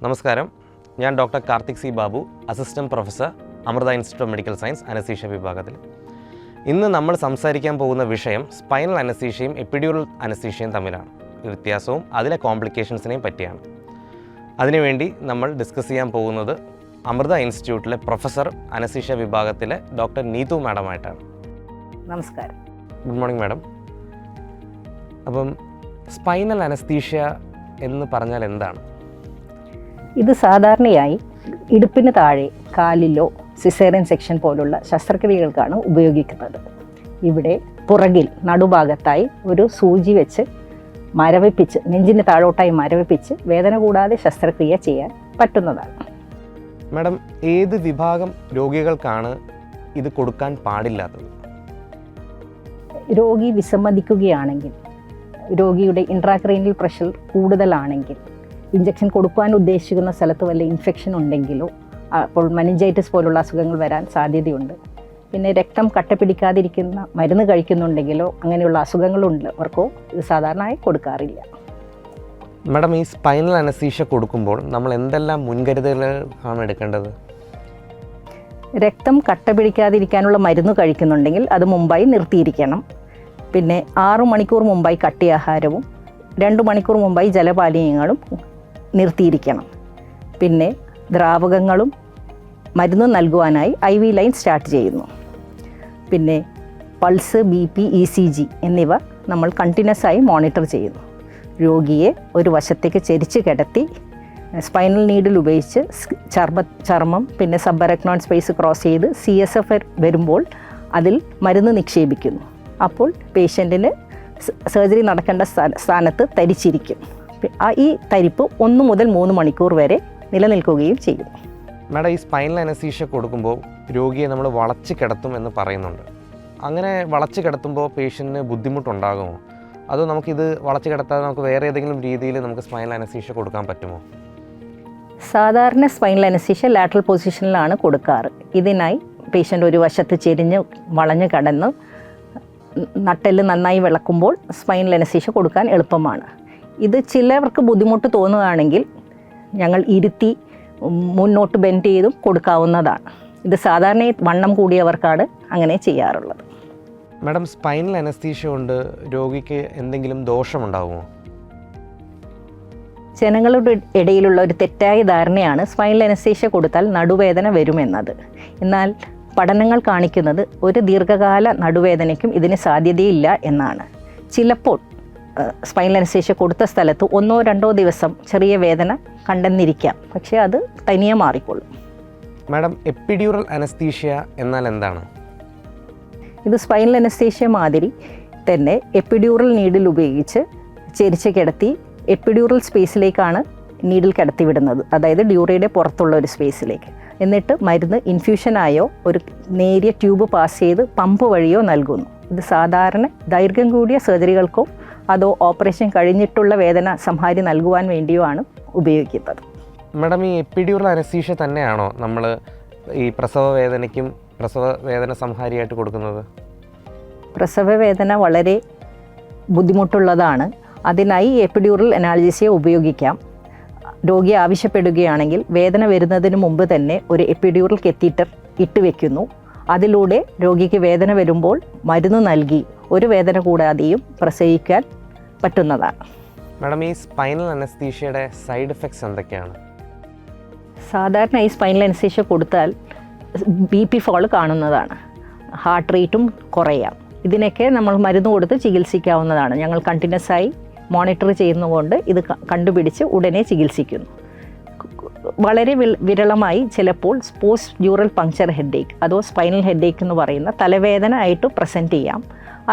നമസ്കാരം, ഞാൻ doctor Karthik C Babu, assistant professor, Amrita institute of medical science, anaesthesia വിഭാഗത്തിൽ. ഇന്ന് നമ്മൾ സംസാരിക്കാൻ പോകുന്ന വിഷയം സ്പൈനൽ അനസ്തീഷ്യയും എപ്പിഡ്യൂറൽ അനസ്തീഷ്യയും തമ്മിലാണ്. വ്യത്യാസവും അതിലെ കോംപ്ലിക്കേഷൻസിനെയും പറ്റിയാണ്. അതിനുവേണ്ടി നമ്മൾ ഡിസ്കസ് ചെയ്യാൻ പോകുന്നത് അമൃത ഇൻസ്റ്റിറ്റ്യൂട്ടിലെ പ്രൊഫസർ, അനസ്തീഷ്യ വിഭാഗത്തിലെ ഡോക്ടർ നീതു മാഡമായിട്ടാണ്. നമസ്കാരം. Good morning madam. അപ്പം സ്പൈനൽ അനസ്തീഷ്യ എന്ന് പറഞ്ഞാൽ എന്താണ്? ഇത് സാധാരണയായി ഇടുപ്പിന് താഴെ കാലിലോ സിസേറിയൻ സെക്ഷൻ പോലുള്ള ശസ്ത്രക്രിയകൾക്കാണ് ഉപയോഗിക്കുന്നത്. ഇവിടെ പുറകിൽ നടുഭാഗത്തായി ഒരു സൂചി വെച്ച് മരവിപ്പിച്ച്, നെഞ്ചിന് താഴോട്ടായി മരവിപ്പിച്ച് വേദന കൂടാതെ ശസ്ത്രക്രിയ ചെയ്യാൻ പറ്റുന്നതാണ്. മാഡം, ഏത് വിഭാഗം രോഗികൾക്കാണ് ഇത് കൊടുക്കാൻ പാടില്ലാത്തത്? രോഗി വിസമ്മതിക്കുകയാണെങ്കിൽ, രോഗിയുടെ ഇൻട്രാക്രൈനിയൽ പ്രഷർ കൂടുതലാണെങ്കിൽ, ഇഞ്ചക്ഷൻ കൊടുക്കാൻ ഉദ്ദേശിക്കുന്ന സ്ഥലത്ത് വല്ല ഇൻഫെക്ഷൻ ഉണ്ടെങ്കിലോ അപ്പോൾ മെനിഞ്ചൈറ്റിസ് പോലുള്ള അസുഖങ്ങൾ വരാൻ സാധ്യതയുണ്ട്. പിന്നെ രക്തം കട്ടപിടിക്കാതിരിക്കുന്ന മരുന്ന് കഴിക്കുന്നുണ്ടെങ്കിലോ അങ്ങനെയുള്ള അസുഖങ്ങളുള്ളവർക്കോ ഇത് സാധാരണയായി കൊടുക്കാറില്ല. മാഡം, ഈ സ്പൈനൽ അനസ്തീഷ്യ കൊടുക്കുമ്പോൾ നമ്മൾ എന്തെല്ലാം മുൻകരുതലുകളാണ് എടുക്കേണ്ടത്? രക്തം കട്ടപിടിക്കാതിരിക്കാനുള്ള മരുന്ന് കഴിക്കുന്നുണ്ടെങ്കിൽ അത് മുമ്പായി നിർത്തിയിരിക്കണം. പിന്നെ 6 മണിക്കൂർ മുമ്പായി കട്ടിയാഹാരവും 2 മണിക്കൂർ മുമ്പായി ജലപാനീയങ്ങളും നിർത്തിയിരിക്കണം. പിന്നെ ദ്രാവകങ്ങളും മരുന്ന് നൽകുവാനായി IV ലൈൻ സ്റ്റാർട്ട് ചെയ്യുന്നു. പിന്നെ പൾസ്, BP, ECG എന്നിവ നമ്മൾ കണ്ടിന്യൂസ് ആയി മോണിറ്റർ ചെയ്യുന്നു. രോഗിയെ ഒരു വശത്തേക്ക് ചെരിച്ച് കിടത്തി സ്പൈനൽ നീഡിൽ ഉപയോഗിച്ച് ചർമ്മം പിന്നെ സബ്അരക്നോയിഡ് സ്പേസ് ക്രോസ് ചെയ്ത് CSF വരുമ്പോൾ അതിൽ മരുന്ന് നിക്ഷേപിക്കുന്നു. അപ്പോൾ പേഷ്യൻറ്റിന് സർജറി നടക്കേണ്ട സ്ഥാനത്ത് തരിച്ചിരിക്കും. ഈ തരിപ്പ് 1 മുതൽ 3 മണിക്കൂർ വരെ നിലനിൽക്കുകയും ചെയ്യും. മാഡം, ഈ സ്പൈനൽ അനസ്തീഷ്യ കൊടുക്കുമ്പോൾ രോഗിയെ നമ്മൾ വളച്ച് കിടത്തും എന്ന് പറയുന്നുണ്ട്. അങ്ങനെ വളച്ച് കിടത്തുമ്പോൾ പേഷ്യൻറ്റിന് ബുദ്ധിമുട്ടുണ്ടാകുമോ? അതോ നമുക്കിത് വളച്ച് കിടത്താതെ നമുക്ക് വേറെ ഏതെങ്കിലും രീതിയിൽ നമുക്ക് സ്പൈനൽ അനസ്തീഷ്യ കൊടുക്കാൻ പറ്റുമോ? സാധാരണ സ്പൈനൽ അനസ്തീഷ്യ ലാറ്ററൽ പൊസിഷനിലാണ് കൊടുക്കാറ്. ഇതിനായി പേഷ്യൻ്റ് ഒരു വശത്ത് ചെരിഞ്ഞ് വളഞ്ഞ് കിടന്ന് നട്ടെല്ല് നന്നായി വിളക്കുമ്പോൾ സ്പൈനൽ അനസ്തീഷ്യ കൊടുക്കാൻ എളുപ്പമാണ്. ഇത് ചിലവർക്ക് ബുദ്ധിമുട്ട് തോന്നുകയാണെങ്കിൽ ഞങ്ങൾ ഇരുത്തി മുന്നോട്ട് ബെൻഡ് ചെയ്തും കൊടുക്കാവുന്നതാണ്. ഇത് സാധാരണ വണ്ണം കൂടിയവർക്കാണ് അങ്ങനെ ചെയ്യാറുള്ളത്. മാഡം, സ്പൈനൽ അനസ്തീഷ്യ കൊണ്ട് രോഗിക്ക് എന്തെങ്കിലും ദോഷമുണ്ടാകുമോ? ജനങ്ങളുടെ ഇടയിലുള്ള ഒരു തെറ്റായ ധാരണയാണ് സ്പൈനൽ അനസ്തീഷ്യ കൊടുത്താൽ നടുവേദന വരുമെന്നത്. എന്നാൽ പഠനങ്ങൾ കാണിക്കുന്നത് ഒരു ദീർഘകാല നടുവേദനയ്ക്കും ഇതിന് സാധ്യതയില്ല എന്നാണ്. ചിലപ്പോൾ സ്പൈനൽ അനസ്തീഷ്യ കൊടുത്ത സ്ഥലത്ത് 1-2 ദിവസം ചെറിയ വേദന കണ്ടെന്നിരിക്കാം, പക്ഷേ അത് തനിയെ മാറിക്കൊള്ളും. മാഡം, എപ്പിഡ്യൂറൽ അനസ്തീഷ്യ എന്നാൽ എന്താണ്? ഇത് സ്പൈനൽ അനസ്തീഷ്യ മാതിരി തന്നെ എപ്പിഡ്യൂറൽ നീഡിൽ ഉപയോഗിച്ച് ചെരിച്ച് കിടത്തി എപ്പിഡ്യൂറൽ സ്പേസിലേക്കാണ് നീഡിൽ കിടത്തി വിടുന്നത്, അതായത് ഡ്യൂറയുടെ പുറത്തുള്ള ഒരു സ്പേസിലേക്ക്. എന്നിട്ട് മരുന്ന് ഇൻഫ്യൂഷനായോ ഒരു നേരിയ ട്യൂബ് പാസ് ചെയ്ത് പമ്പ് വഴിയോ നൽകുന്നു. ഇത് സാധാരണ ദൈർഘ്യം കൂടിയ സർജറികൾക്കോ അതോ ഓപ്പറേഷൻ കഴിഞ്ഞിട്ടുള്ള വേദന സംഹാരി നൽകുവാൻ വേണ്ടിയോ ആണ് ഉപയോഗിക്കുന്നത്. മാഡം, ഈ എപ്പിഡ്യൂറൽ അനസ്തീഷ്യ തന്നെയാണോ നമ്മൾ ഈ പ്രസവ വേദന സംഹാരിയായിട്ട് കൊടുക്കുന്നത്? പ്രസവ വേദന വളരെ ബുദ്ധിമുട്ടുള്ളതാണ്. അതിനായി എപ്പിഡ്യൂറൽ അനാൽജസിയ ഉപയോഗിക്കാം. രോഗി ആവശ്യപ്പെടുകയാണെങ്കിൽ വേദന വരുന്നതിന് മുമ്പ് തന്നെ ഒരു എപ്പിഡ്യൂറൽ കത്തീറ്റർ ഇട്ട് വയ്ക്കുന്നു. അതിലൂടെ രോഗിക്ക് വേദന വരുമ്പോൾ മരുന്ന് നൽകി ഒരു വേദന കൂടാതെയും പ്രസവിക്കാൻ പറ്റുന്നതാണ്. മാഡം, ഈ സ്പൈനൽ അനസ്തീഷ്യയുടെ സൈഡ് എഫക്ട്സ് എന്തൊക്കെയാണ്? സാധാരണ ഈ സ്പൈനൽ അനസ്തീഷ്യ കൊടുത്താൽ BP ഫോൾ കാണുന്നതാണ്. ഹാർട്ട് റേറ്റും കുറയാം. ഇതിനൊക്കെ നമ്മൾ മരുന്ന് കൊടുത്ത് ചികിത്സിക്കാവുന്നതാണ്. ഞങ്ങൾ കണ്ടിന്യൂസ് ആയി മോണിറ്റർ ചെയ്യുന്നതുകൊണ്ട് ഇത് കണ്ടുപിടിച്ച് ഉടനെ ചികിത്സിക്കുന്നു. വളരെ വിരളമായി ചിലപ്പോൾ പോസ്റ്റ് ഡ്യൂറൽ പങ്ക്ചർ ഹെഡേക്ക് അതോ സ്പൈനൽ ഹെഡേക്ക് എന്ന് പറയുന്ന തലവേദന ആയിട്ട് പ്രസൻറ്റ് ചെയ്യാം.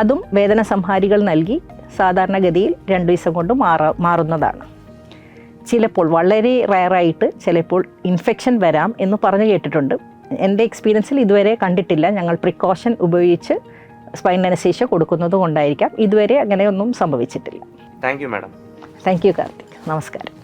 അതും വേദന സംഹാരികൾ നൽകി സാധാരണഗതിയിൽ 2 ദിവസം കൊണ്ട് മാറുന്നതാണ്. ചിലപ്പോൾ വളരെ റയറായിട്ട് ചിലപ്പോൾ ഇൻഫെക്ഷൻ വരാം എന്ന് പറഞ്ഞു കേട്ടിട്ടുണ്ട്. എൻ്റെ എക്സ്പീരിയൻസിൽ ഇതുവരെ കണ്ടിട്ടില്ല. ഞങ്ങൾ പ്രിക്കോഷൻ ഉപയോഗിച്ച് സ്പൈനൽ അനസ്തീഷ്യ കൊടുക്കുന്നത് കൊണ്ടായിരിക്കാം ഇതുവരെ അങ്ങനെയൊന്നും സംഭവിച്ചിട്ടില്ല. Thank you madam. Thank you Karthik. നമസ്കാരം.